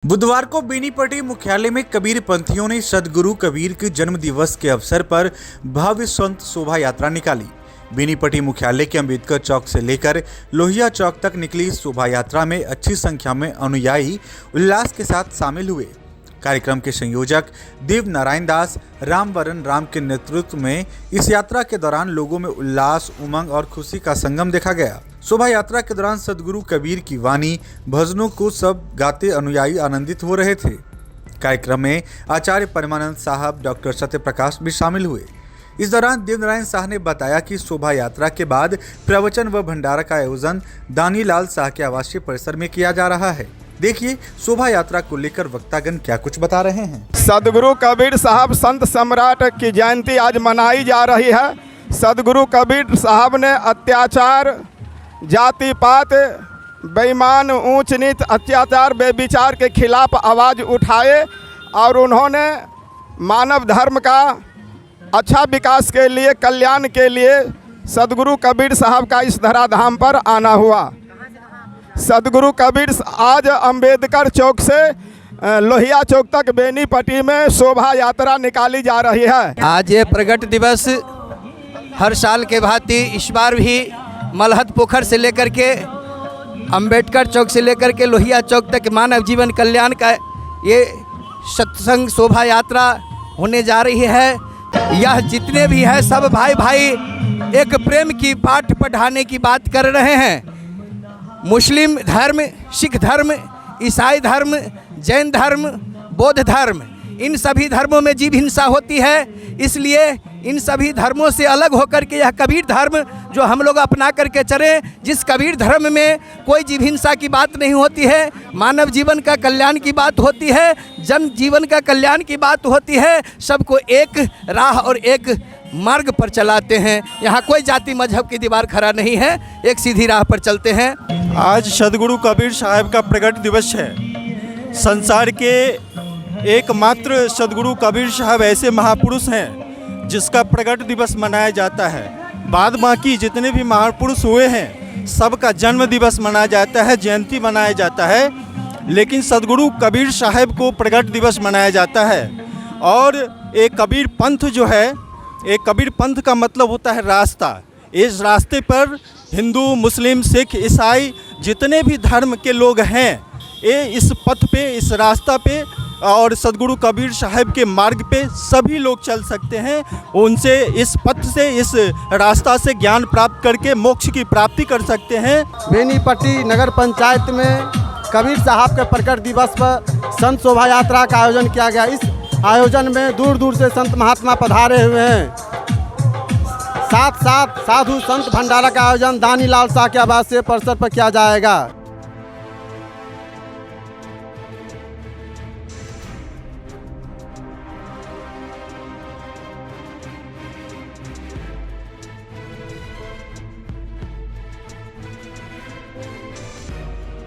बुधवार को बेनीपट्टी मुख्यालय में कबीर पंथियों ने सदगुरु कबीर के जन्म दिवस के अवसर पर भव्य संत शोभा यात्रा निकाली। बेनीपट्टी मुख्यालय के अंबेडकर चौक से लेकर लोहिया चौक तक निकली इस शोभा यात्रा में अच्छी संख्या में अनुयायी उल्लास के साथ शामिल हुए। कार्यक्रम के संयोजक देव नारायण दास रामवरण राम के नेतृत्व में इस यात्रा के दौरान लोगों में उल्लास, उमंग और खुशी का संगम देखा गया। शोभा यात्रा के दौरान सदगुरु कबीर की वाणी, भजनों को सब गाते अनुयायी आनंदित हो रहे थे। कार्यक्रम में आचार्य परमानंद साहब, डॉक्टर सत्य प्रकाश भी शामिल हुए। इस दौरान देव नारायण शाह ने बताया कि शोभा यात्रा के बाद प्रवचन व भंडारा का आयोजन दानीलाल शाह के आवासीय परिसर में किया जा रहा है। देखिए शोभा यात्रा को लेकर वक्तागण क्या कुछ बता रहे हैं। सदगुरु कबीर साहब संत सम्राट की जयंती आज मनाई जा रही है। सदगुरु कबीर साहब ने अत्याचार, जाति पात, बेईमान, ऊंच नीच, अत्याचार, बेविचार के खिलाफ आवाज़ उठाए और उन्होंने मानव धर्म का अच्छा विकास के लिए, कल्याण के लिए सदगुरु कबीर साहब का इस धराधाम पर आना हुआ। सदगुरु कबीर आज अंबेडकर चौक से लोहिया चौक तक बेनीपट्टी में शोभा यात्रा निकाली जा रही है। आज ये प्रगट दिवस हर साल के भांति इस बार भी मलहत पोखर से लेकर के अंबेडकर चौक से लेकर के लोहिया चौक तक मानव जीवन कल्याण का ये सत्संग शोभा यात्रा होने जा रही है। यह जितने भी है सब भाई भाई एक प्रेम की पाठ पढ़ाने की बात कर रहे हैं। मुस्लिम धर्म, सिख धर्म, ईसाई धर्म, जैन धर्म, बौद्ध धर्म, इन सभी धर्मों में जीव हिंसा होती है। इसलिए इन सभी धर्मों से अलग होकर के यह कबीर धर्म जो हम लोग अपना करके चले, जिस कबीर धर्म में कोई जीव हिंसा की बात नहीं होती है, मानव जीवन का कल्याण की बात होती है, जन जीवन का कल्याण की बात होती है, सबको एक राह और एक मार्ग पर चलाते हैं। यहाँ कोई जाति मजहब की दीवार खड़ा नहीं है, एक सीधी राह पर चलते हैं। आज सदगुरु कबीर साहब का प्रगट दिवस है। संसार के एकमात्र सदगुरु कबीर साहब ऐसे महापुरुष हैं जिसका प्रगट दिवस मनाया जाता है। बाद बाकी जितने भी महापुरुष हुए हैं सबका जन्म दिवस मनाया जाता है, जयंती मनाया जाता है, लेकिन सदगुरु कबीर साहब को प्रगट दिवस मनाया जाता है। और एक कबीर पंथ जो है, एक कबीर पंथ का मतलब होता है रास्ता। इस रास्ते पर हिंदू, मुस्लिम, सिख, ईसाई जितने भी धर्म के लोग हैं ये इस पथ पे, इस रास्ता पे और सदगुरु कबीर साहब के मार्ग पे सभी लोग चल सकते हैं। उनसे इस पथ से, इस रास्ता से ज्ञान प्राप्त करके मोक्ष की प्राप्ति कर सकते हैं। बेनीपट्टी नगर पंचायत में कबीर साहब के प्रकट दिवस पर संत शोभा यात्रा का आयोजन किया गया। इस आयोजन में दूर दूर से संत महात्मा पधारे हुए हैं। साथ साथ साधु संत भंडारा का आयोजन दानीलाल शाह के आवासीय परिसर पर किया जाएगा।